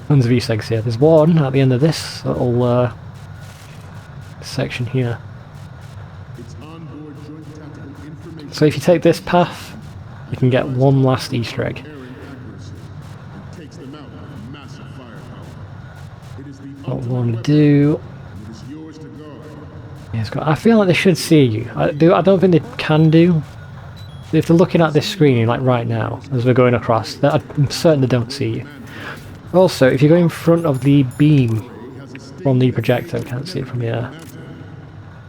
Tons of Easter eggs here. There's one at the end of this little section here. So if you take this path, you can get one last Easter egg. What we want to do... Yeah, I feel like they should see you. I don't think they can do. If they're looking at this screen like right now, as we're going across, I'm certain they don't see you. Also, if you go in front of the beam from the projector, I can't see it from here.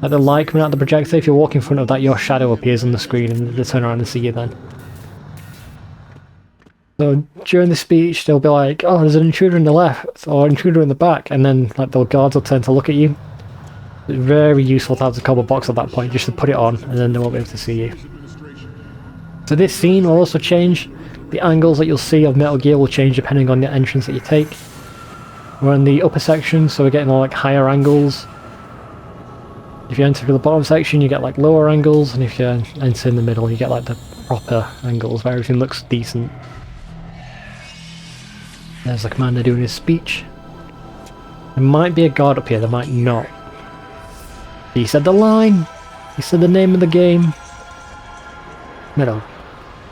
Like the light coming out of the projector, if you walk in front of that, your shadow appears on the screen and they turn around and see you then. So during the speech, they'll be like, oh, there's an intruder in the left, or intruder in the back, and then like the guards will turn to look at you. It's very useful to have the cardboard box at that point, just to put it on, and then they won't be able to see you. So this scene will also change. The angles that you'll see of Metal Gear will change depending on the entrance that you take. We're in the upper section, so we're getting all like higher angles. If you enter the bottom section, you get like lower angles, and if you enter in the middle, you get like the proper angles where everything looks decent. There's the commander doing his speech. There might be a guard up here, there might not. He said the line! He said the name of the game. Metal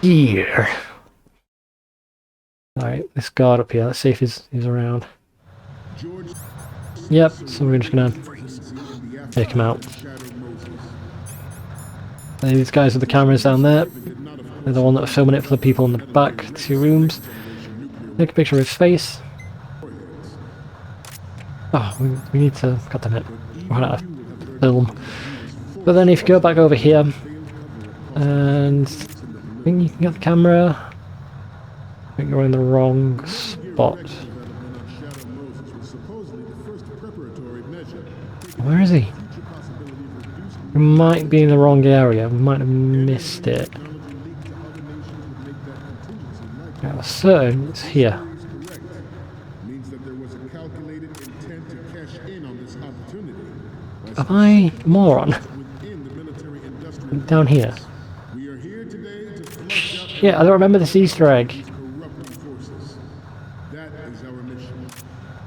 Gear. Alright, this guard up here, let's see if he's around. Yep, so we're just gonna take him out. And these guys with the cameras down there, they're the one that are filming it for the people in the back, 2 rooms. Take a picture of his face. Oh, we need to... God damn it. Run out of film. But then if you go back over here, and I think you can get the camera. I think you're in the wrong spot. Where is he? We might be in the wrong area. We might have missed it. Yeah, certain it's here. Am I a moron? Down here. Shit, I don't remember this Easter egg.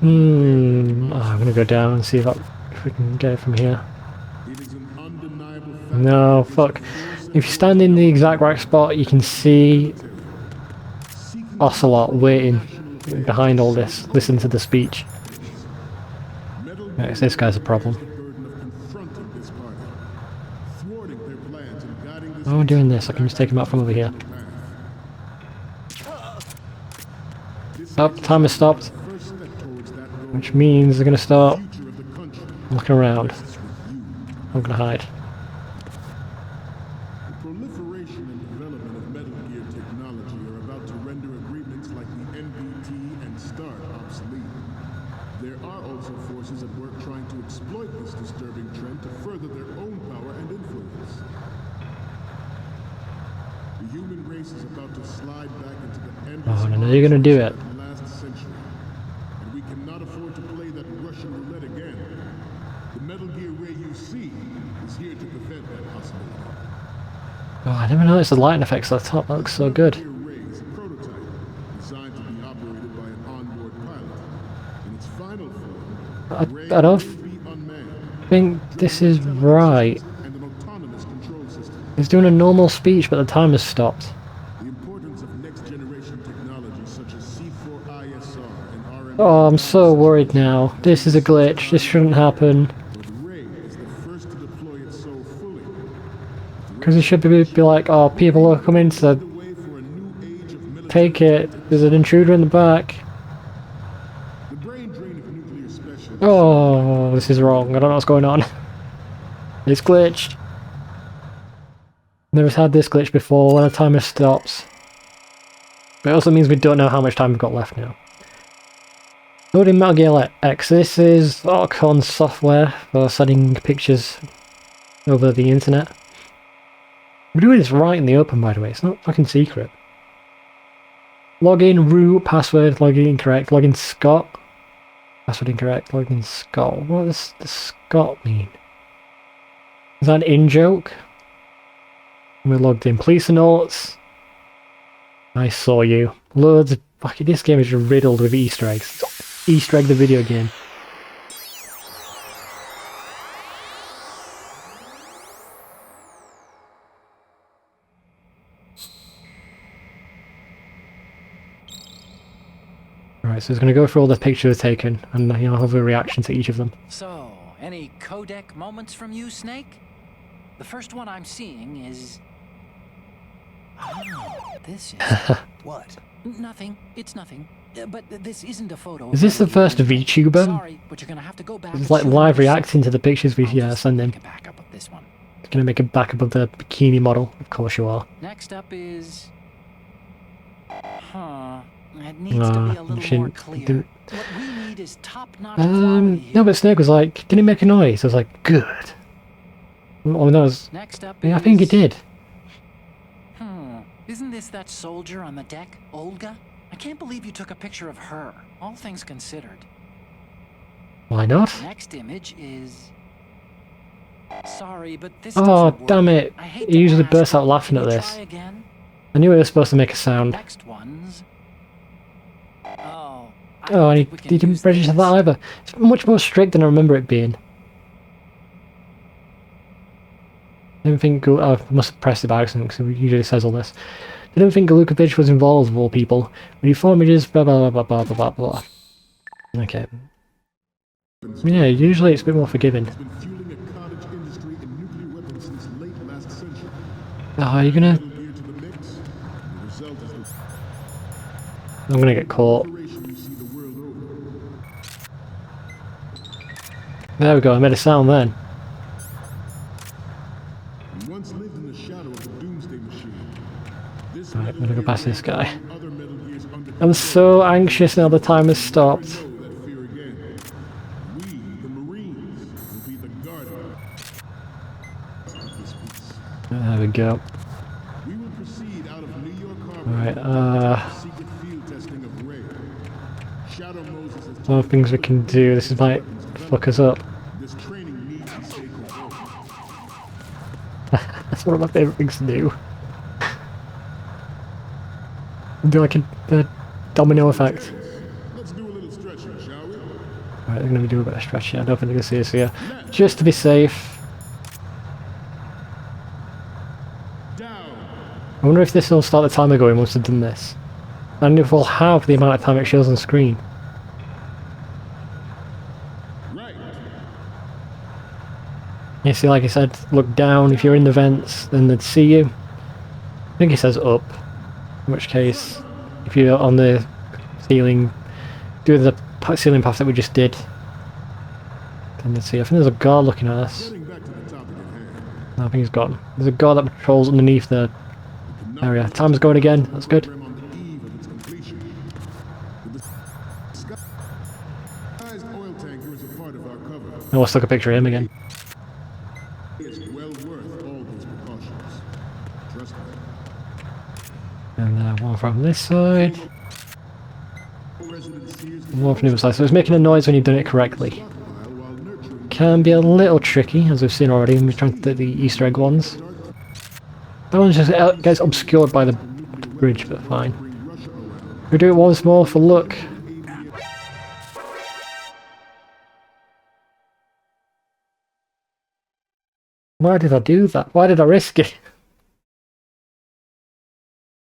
Oh, I'm gonna go down and see if we can get it from here. No, fuck. If you stand in the exact right spot, you can see Ocelot waiting behind all this, listening to the speech. Right, so this guy's a problem. Oh, I'm doing this, I can just take him out from over here. Oh, timer stopped. Which means they're gonna start looking around. I'm gonna hide. The proliferation and development of Metal Gear technology are about to render agreements like the NPT and START obsolete. There are also forces at work trying to exploit this disturbing trend to further their own power and influence. The human race is about to slide back into the endless Oh, no, you're gonna do it. last century. And we cannot afford to play that Russian roulette again. The Metal Gear Ray you see is here to prevent that possibility. Oh, I never noticed the lighting effects at the top, that looks so good. Gear Ray is a prototype designed to be operated by an onboard pilot. In its final form, Ray I don't will be unmanned think this is right. and an autonomous control system. He's doing a normal speech, but the timer's stopped. The importance of next-generation technology such as C4ISR and RMS. Oh, I'm so worried now. This is a glitch, this shouldn't happen. Ray is the first to deploy it so fully. Because it should be like, oh, people are coming to The way for a new age of military. take it. There's an intruder in the back. The brain drain of nuclear specialists. Oh, this is wrong. I don't know what's going on. It's glitched. Never had this glitch before when the timer stops. But it also means we don't know how much time we've got left now. Loading Metal Gear X. This is Ocon software for sending pictures over the internet. We're doing this right in the open, by the way. It's not fucking secret. Login, root, password, login incorrect, login Scott. Password incorrect, login Scott. What does the Scott mean? Is that an in-joke? We're logged in. Police notes. I saw you. Loads of... Fucking, this game is riddled with Easter eggs. Easter egg the video game. Alright, so he's going to go through all the pictures taken, and he'll have a reaction to each of them. So, any codec moments from you, Snake? The first one I'm seeing is... Oh, this is... What? Nothing. It's nothing. But this isn't a photo. Is this the first VTuber? Sorry, but you're gonna have to go back. It's like live reacting to the pictures we send him. Make a backup of this one. He's going to make a backup of the bikini model. Of course you are. Next up is... Huh. It needs to be a little more clear. What we need is top-notch quality here. No, but Snake was like, didn't he make a noise? I was like, good. Oh, no, Next up yeah, I think he did. Isn't this that soldier on the deck, Olga? I can't believe you took a picture of her, all things considered. Why not? Next image is... Sorry, but this Oh, doesn't work. damn it. I hate He to usually ask, bursts out but laughing can at you this. try again? I knew it was supposed to make a sound. Next one's... Oh, Oh, and think we he can didn't use register this. that either. It's much more strict than I remember it being. I didn't think... I must have pressed it by accident because it usually says all this. I didn't think Galukovich was involved, of all people. When you form images, blah blah blah blah blah blah blah. Okay. Yeah, usually it's a bit more forgiving. Has been fueling a cottage industry in nuclear weapons since late last century. Oh, are you gonna... Metal Gear to the mix. The result is the I'm gonna get caught. operation you see the world over. There we go, I made a sound then. We once lived in the shadow of the Doomsday Machine. This Right, I'm Metal gonna go Gear past this will guy. bring other Metal Gears under I'm so anxious now the time has stopped. know that fear again. We, the Marines, will be the guardians of this peace. There we go. We will proceed out of New York Harbor. Right, Secret field testing of Ray. Shadow Moses has one of the things we can do, this is might fuck us up. this training needs to stay covert. That's one of my favourite things to do. Do like a domino effect. Let's do a little stretching, shall we? Right, they're gonna be doing a bit of stretching. I don't think they're gonna see us here. Just to be safe. Down. I wonder if this will start the timer going once I've done this. And if we'll have the amount of time it shows on screen. Right. You see, like I said, look down. If you're in the vents, then they'd see you. I think it says up. In which case, if you're on the ceiling, do the ceiling path that we just did, then they'd see. I think there's a guard looking at us. Getting back to the topic at hand. No, I think he's gone. There's a guard that patrols underneath the area. Time's going again. That's good. Program on the eve of its completion. The disguised oil tanker is a part of our cover. Oh, let's take a picture of him again. It's well worth all those precautions. Trust me. And one from this side. Resident Sears One from the other side. So it's making a noise when you've done it correctly. stockpile while nurturing Can be a little tricky, as we've seen already when we're trying to do the Easter egg ones. That one just gets obscured by the bridge, but fine. Russia around. We do it once more for luck. Why did I do that? Why did I risk it?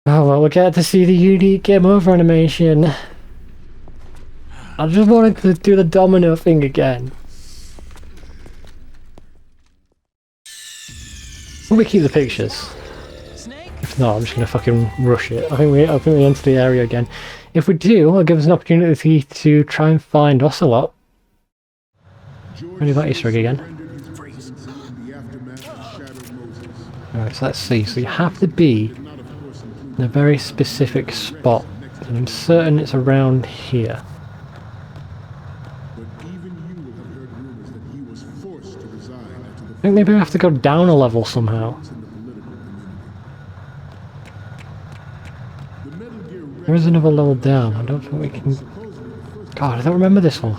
Oh well, we'll get to see the unique game over animation. I just wanted to do the domino thing again. Will we keep the pictures? Snake? If not, I'm just gonna fucking rush it. I think we enter the area again. If we do, it'll give us an opportunity to try and find Ocelot. We'll do that Easter egg again. Rendered his presidency in the aftermath of Shadow Moses. Alright, so let's see. So you have to be Not, of course, include in a very specific spot. And I'm certain it's around here. but even you will have heard rumors that he was forced to resign after the I think maybe we have to go down a level somehow. in the political community. The Metal Gear There is another level down. I don't think we can... supposedly the first God, I don't remember this one.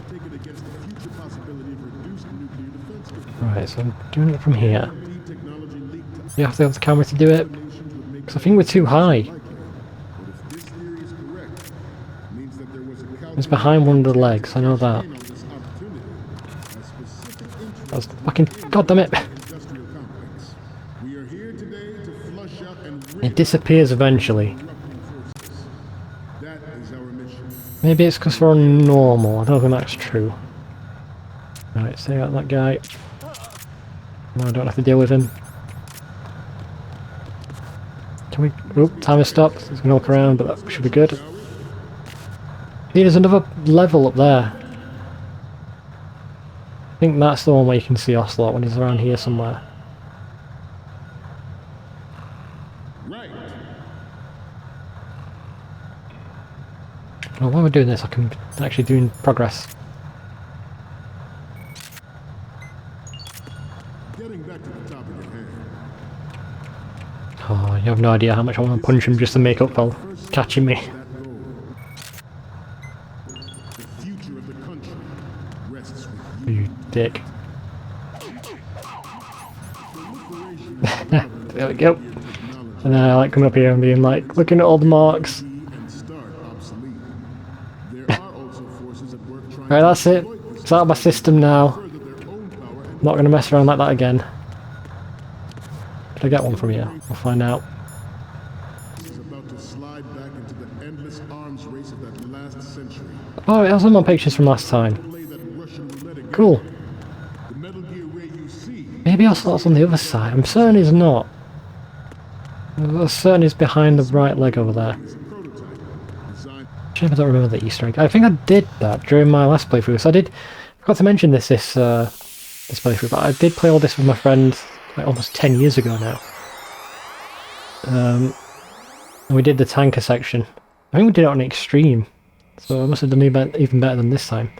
taken against the future possibility of reduced nuclear defense capability. Right, so I'm doing it from here. MIT technology leaked You have to have the camera to do it. nations would make Because I think we're too high. likely. But if this theory is correct, it means that there was a It's behind one of the legs, I know that. on this opportunity. A specific interest That's fucking... God damn it! industrial complex. We are here today to flush out and rid It disappears eventually. corrupting forces. That is our mission. Maybe it's because we're on normal, I don't think that's true. Right, stay out that guy. No, I don't have to deal with him. Can we... Oop, timer stopped. It's gonna look around, but that should be good. See, there's another level up there. I think that's the one where you can see Ocelot when he's around here somewhere. Right. Well, while we're doing this, I can actually do progress. Getting back to the topic at hand. Oh, you have no idea how much I want to punch him just to make up for catching me. That goal. The future of the country rests with you. You dick. There we go. And then I like coming up here and being like, looking at all the marks. And start obsolete. There are also forces at work trying Right, that's it. It's out of my system now. to further their own power and Not going to mess around like that again. Did I get one from here? We'll find out. is about to slide back into the endless arms race of that last century. Oh, it was on my pictures from last time. Play that Russian roulette again. Cool. The Metal Gear Ray you see Maybe Ocelot's on the other side. I'm certain he's not. I'm certain he's behind the right leg over there. is a prototype designed Actually, I don't remember the Easter egg. I think I did that during my last playthrough. So I forgot to mention this playthrough, but I did play all this with my friend like almost 10 years ago now. And we did the tanker section. I think we did it on extreme, so I must have done even better than this time.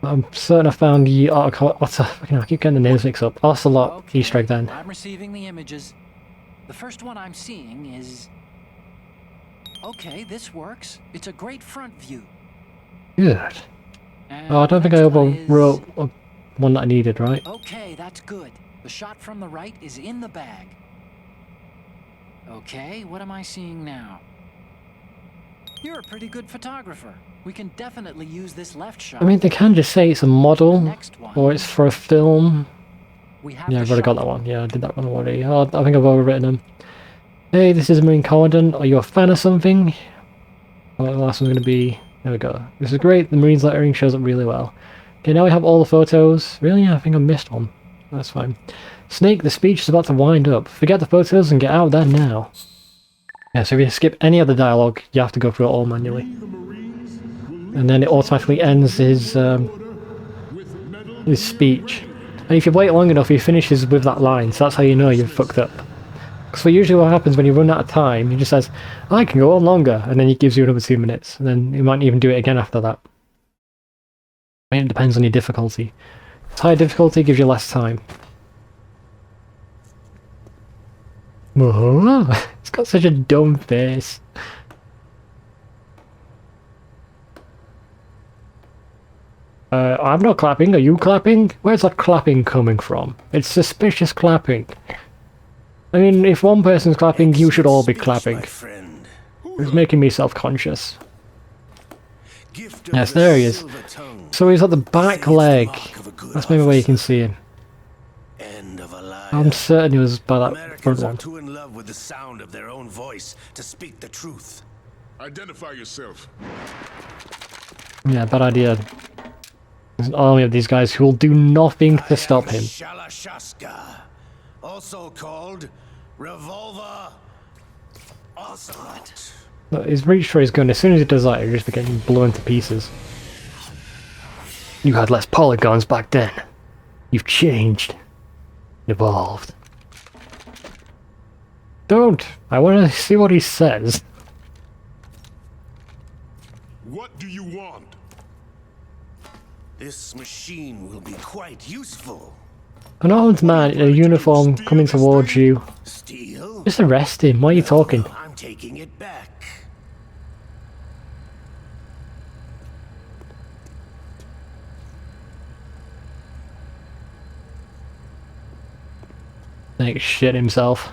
I'm certain I found the I keep getting the names mixed up. Ocelot Okay, Easter egg then. I'm receiving the images. The first one I'm seeing is... Okay, this works. It's a great front view. Good. And Oh, I don't think I the next one is- overwrote one that I needed, right? Okay, that's good. The shot from the right is in the bag. Okay, what am I seeing now? You're a pretty good photographer. We can definitely use this left shot. I mean, they can just say it's a model, Next one. or it's for a film. We have Yeah, the I've already got shot. that one. Yeah, I did that one already. Oh, I think I've overwritten them. Hey, this is Marine Commandant. Are you a fan of something? Well, the last one's going to be... There we go. This is great. The Marine's lettering shows up really well. Okay, now we have all the photos. Really? I think I missed one. That's fine. Snake, the speech is about to wind up. Forget the photos and get out of there now. Yeah, so if you skip any of the dialogue, you have to go through it all manually. And then it automatically ends his speech. And if you wait long enough, he finishes with that line, so that's how you know you've fucked up. Because usually what happens when you run out of time, he just says, I can go on longer, and then he gives you another 2 minutes, and then he might even do it again after that. I mean, it depends on your difficulty. High difficulty gives you less time. Whoa, it's got such a dumb face. I'm not clapping, are you clapping? Where's that clapping coming from? It's suspicious clapping. I mean, if one person's clapping, you should all be clapping. My friend. It's making me self-conscious. Gift of Yes, the there he is. silver tongue. So he's at the back Saves the leg. mark of a good That's maybe where you can officer. see him. End of a liar. I'm certain he was by that front Americans are one. too in love with the sound of their own voice to speak the truth. identify yourself. Yeah, bad idea. There's an army of these guys who will do nothing to stop him. Shalashaska, also called Revolver Ocelot. But he's reached for his gun. As soon as he does that, he'll just be getting blown to pieces. You had less polygons back then. You've changed. Evolved. Don't! I want to see what he says. What do you want? This machine will be quite useful. An armed man in a uniform coming towards you. Steal? Just arrest him. Why are you talking? I'm taking it back. Like shit himself.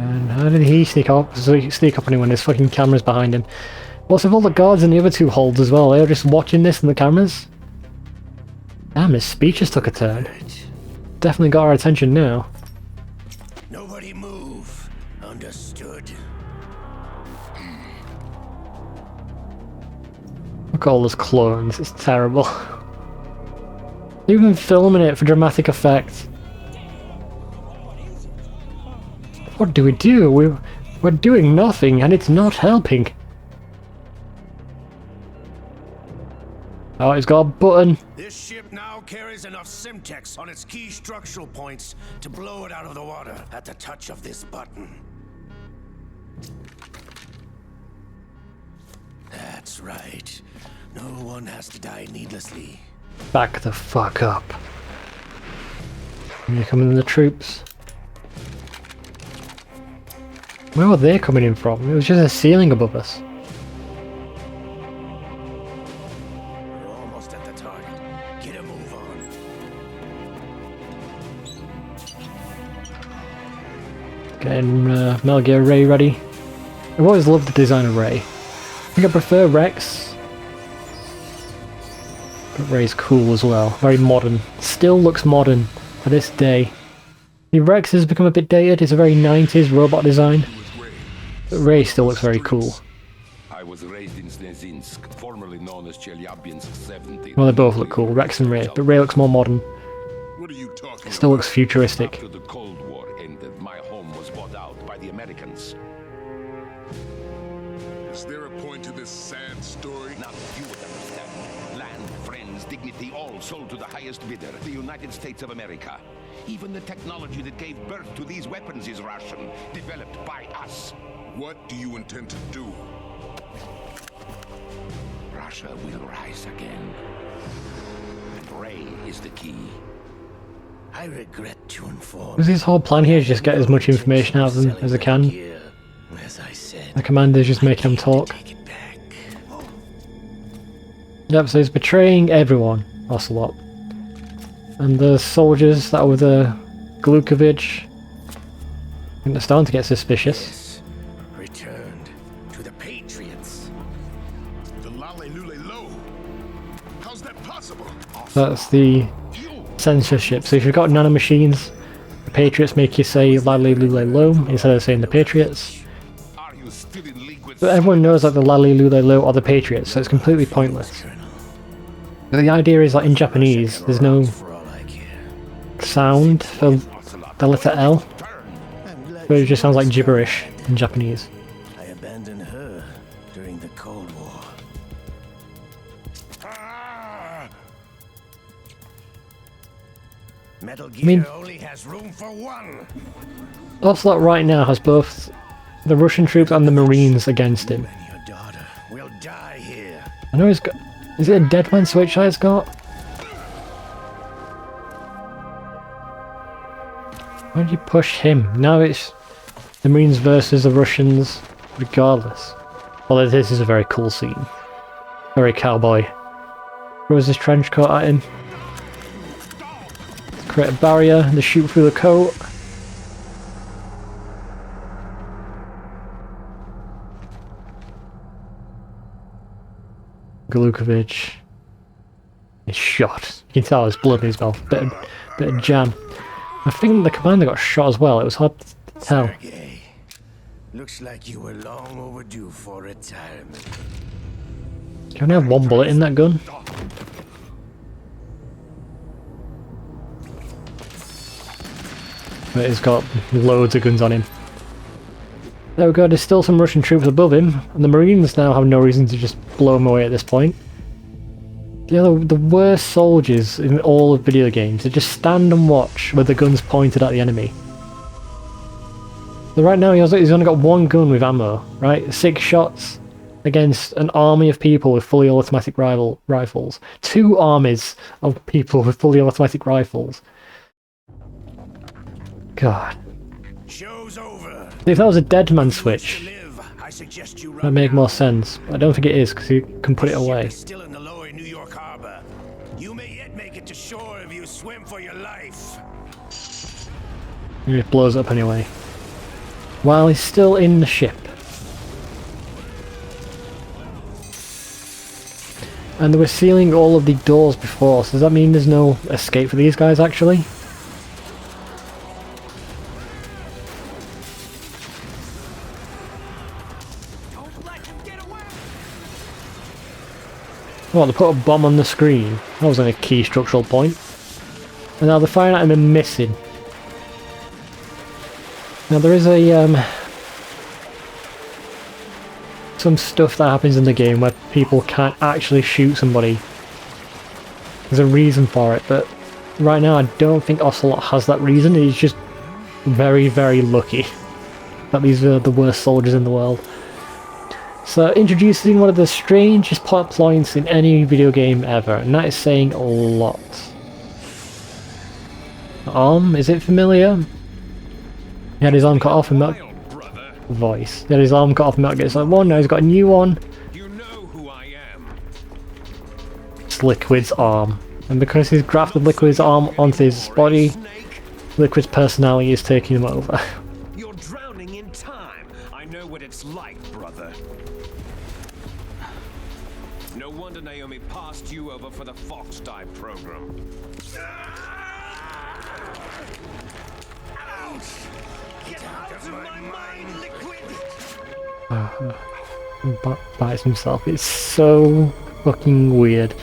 And how did he sneak up on him when there's fucking cameras behind him? What's with all the guards in the other two holds as well? They were just watching this in the cameras? Damn, his speech just took a turn. Definitely got our attention now. Nobody move. Understood. Look at all those clones, it's terrible. Even filming it for dramatic effect. What do we do? We're doing nothing and it's not helping. Oh, he's got a button. This ship now carries enough Simtex on its key structural points to blow it out of the water at the touch of this button. That's right. No one has to die needlessly. Back the fuck up. Here coming the troops. Where were they coming in from? It was just a ceiling above us. We're almost at the target. Get a move on. Getting Metal Gear Ray ready. I've always loved the design of Ray. I think I prefer Rex. But Ray's cool as well. Very modern. Still looks modern to this day. The Rex has become a bit dated. It's a very 90s robot design. But Ray still looks very cool. I was raised in Snezinsk, formerly known as Chelyabinsk 70. Well, they both look cool, Rex and Ray. But Ray looks more modern. What are you talking It still looks futuristic. After the Cold War ended, my home was bought out by the Americans. Is there a point to this sad story? Now you would understand. Land, friends, dignity, all sold to the highest bidder, the United States of America. Even the technology that gave birth to these weapons is Russian, developed by us. What do you intend to do? Russia will rise again. And Ray is the key. I regret to inform. Because his whole plan here is just get as much information out of them as I can. As I said, The commander's just making them talk. take it back. Yep, so he's betraying everyone. Ocelot. And the soldiers that were with Glukovich. I think they're starting to get suspicious. Yes, returned to the Patriots. The Lale Lule Lo? How's that possible? That's the censorship. So if you've got nanomachines, the Patriots make you say Lale Lule Lo instead of saying the Patriots. Are you still in league with But everyone knows that the Lale Lule Lo are the Patriots, so it's completely pointless. But the idea is that in Japanese, there's no For all I care. sound for the letter L, I'm glad but it you just sounds like noticed gibberish in Japanese. I abandoned her during the Cold War. Metal Gear mean- only has room for one. Ocelot right now has both the Russian troops and the Marines against him. And your daughter will die here. I know he's got... Is it a Deadman switch that he's got? Why did you push him? Now it's the Marines versus the Russians, regardless. Although this is a very cool scene. Very cowboy. Throws his trench coat at him. Create a barrier, they shoot through the coat. Glukovich is shot. You can tell there's blood in his mouth. Bit of jam. I think the commander got shot as well. It was hard to tell. Sergei, looks like you were long overdue for retirement. You only have one bullet in that gun. But he's got loads of guns on him. There we go, there's still some Russian troops above him, and the Marines now have no reason to just blow him away at this point. The worst soldiers in all of video games, they just stand and watch with the guns pointed at the enemy. So right now he's only got one gun with ammo, right? 6 shots against an army of people with fully automatic rifles. 2 armies of people with fully automatic rifles. God. Show's over. If that was a Deadman switch, Live, I suggest you run that'd make now. more sense. But I don't think it is, because you can put it Ship away. is still in the lower New York harbor. You may yet make it to shore if you swim for your life. It blows up anyway. while he's still in the ship. And they were sealing all of the doors before, so does that mean there's no escape for these guys actually? Well, they put a bomb on the screen. That was a key structural point. And now they're firing at him and missing. Now there is a some stuff that happens in the game where people can't actually shoot somebody. There's a reason for it, but right now I don't think Ocelot has that reason. He's just very, very lucky that these are the worst soldiers in the world. So introducing one of the strangest plot points in any video game ever, and that is saying a lot. Arm, is it familiar? He had his arm cut off in Metal Voice. He had his arm cut off in Metal Gear Solid 1, now he's got a new one. You know who I am. It's Liquid's arm. And because he's grafted Liquid's arm onto his body, Liquid's personality is taking him over. You're drowning in time. I know what it's like, brother. No wonder Naomi passed you over for the Fox Die program. Ouch! Get out of my mind, Liquid! Bites himself. It's so fucking weird.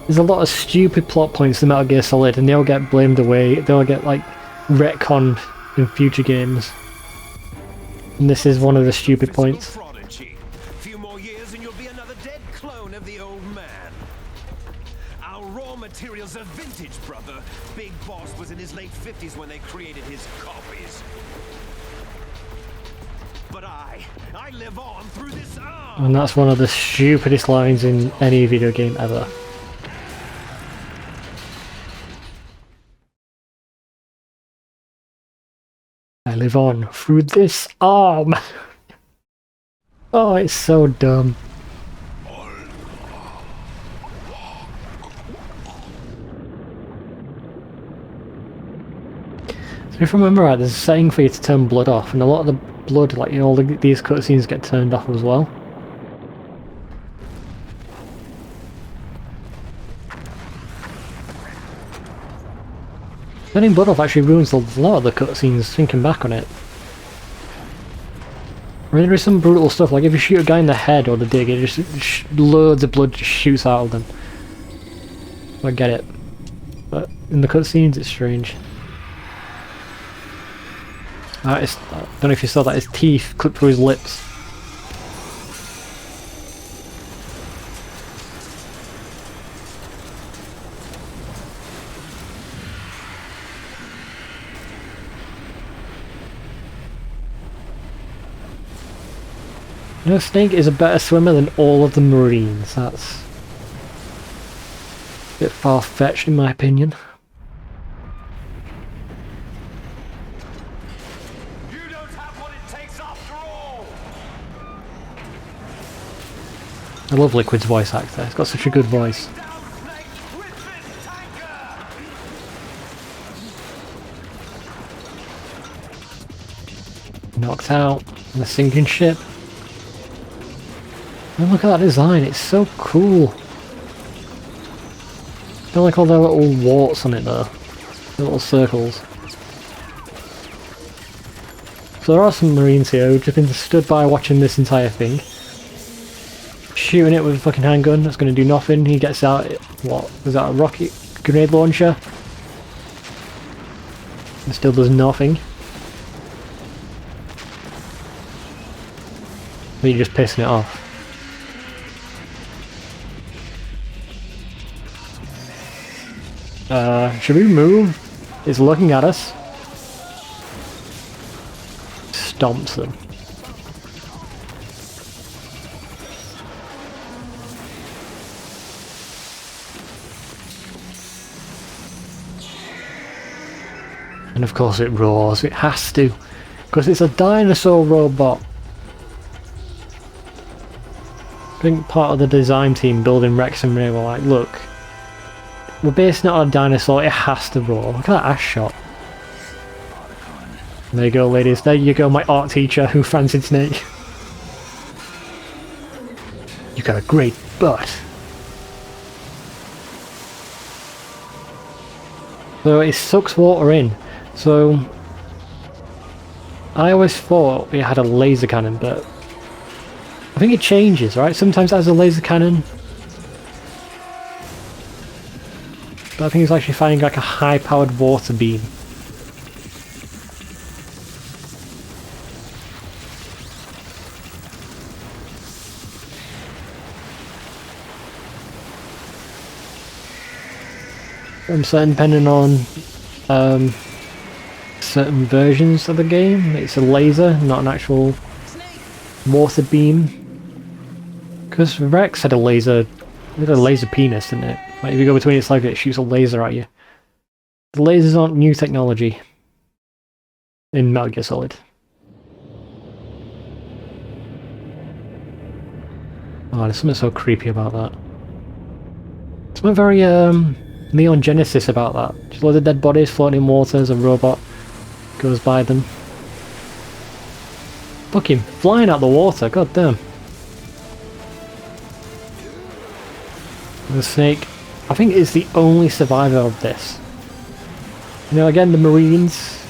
There's a lot of stupid plot points in Metal Gear Solid and they all get blamed away. They all get like retconned in future games. And this is one of the stupid points. Few more years and you'll be another dead clone of the old man. Our raw materials are vintage, brother. Big Boss was in his late 50s when they created his copies. But I live on through this arm. And that's one of the stupidest lines in any video game ever. I live on through this arm. Oh, it's so dumb. So if I remember right, there's a setting for you to turn blood off, and a lot of the blood, like all these cutscenes, get turned off as well. Turning blood off actually ruins a lot of the cutscenes, thinking back on it. I mean, there is some brutal stuff, like if you shoot a guy in the head or the dig, it just loads of blood just shoots out of them. I get it. But in the cutscenes, it's strange. I don't know if you saw that, his teeth clipped through his lips. You know, Snake is a better swimmer than all of the Marines. That's a bit far-fetched in my opinion. You don't have what it takes after all. I love Liquid's voice actor, he's got such a good voice. Down, Snake, with this tanker. Knocked out on a sinking ship. And look at that design, it's so cool. I don't like all the little warts on it though. The little circles. So there are some Marines here who've just been stood by watching this entire thing. Shooting it with a fucking handgun, that's going to do nothing. He gets out, what, was that a rocket grenade launcher? It still does nothing. But you're just pissing it off. Should we move? It's looking at us. Stomps them. And of course it roars, it has to. Because it's a dinosaur robot. I think part of the design team building Rex and Ray were like, look, we're basing it on a dinosaur, it has to roar. Look at that ass shot. There you go, ladies. There you go, my art teacher who fancied Snake. You got a great butt. So it sucks water in. So I always thought it had a laser cannon, but I think it changes, right? Sometimes it has a laser cannon, but I think it's actually firing like a high-powered water beam. I'm certain, depending on certain versions of the game, it's a laser, not an actual water beam. Because Rex had a laser, penis, didn't it? Like if you go between its legs, it shoots a laser at you. The lasers aren't new technology in Metal Gear Solid. Oh, there's something so creepy about that. Something very Neon Genesis about that. Just loads of dead bodies floating in water as a robot goes by them. Fucking flying out the water, god damn. The Snake, I think, is the only survivor of this. You know, again, the Marines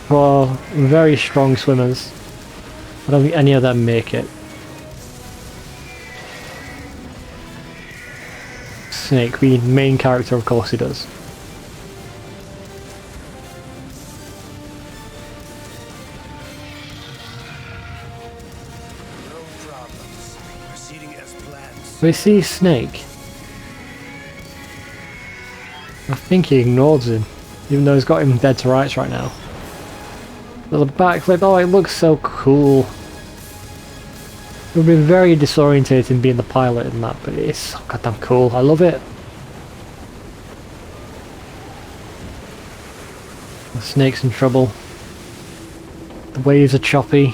are very strong swimmers. I don't think any of them make it. Snake, the main character, of course he does. No problems. Proceeding as planned. We see Snake. I think he ignores him, even though he's got him dead to rights right now. Little backflip, oh it looks so cool. It would be very disorientating being the pilot in that, but it's so goddamn cool. I love it. The Snake's in trouble. The waves are choppy.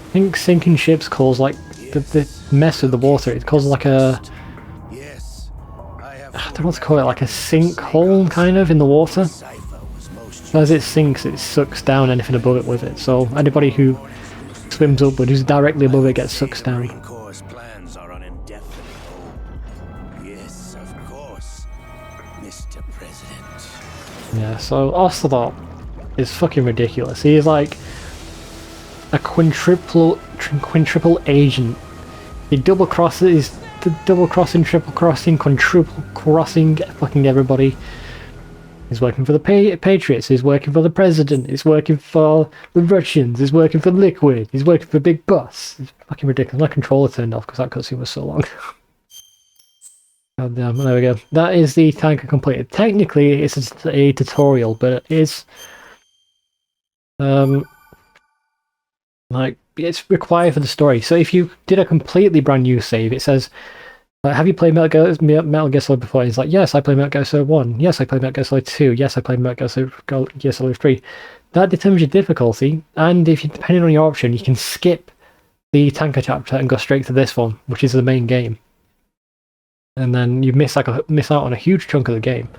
I think sinking ships cause like the mess with the water. It causes like a, Yes. I don't know what to call it, like a sinkhole kind of in the water. As it sinks, it sucks down anything above it with it. So anybody who swims upward, who's directly above it, gets sucked down. Marine Corps' plans are on indefinite hold. Yes, of course, Mr. President. Yeah, so Ocelot is fucking ridiculous. He is like a quintuple agent. He double crosses, double crossing, triple crossing, quadruple crossing, fucking everybody. He's working for the Patriots, he's working for the President, he's working for the Russians, he's working for Liquid, he's working for Big Boss. It's fucking ridiculous. My controller turned off because that cutscene was so long. God damn, there we go. That is the tanker completed. Technically, it's a tutorial, but it is... like, it's required for the story. So if you did a completely brand new save, it says... have you played Metal Gear Solid before? He's like, yes, I played Metal Gear Solid 1. Yes, I played Metal Gear Solid 2. Yes, I played Metal Gear Solid 3. That determines your difficulty, and if you, depending on your option, you can skip the tanker chapter and go straight to this one, which is the main game. And then you miss out on a huge chunk of the game.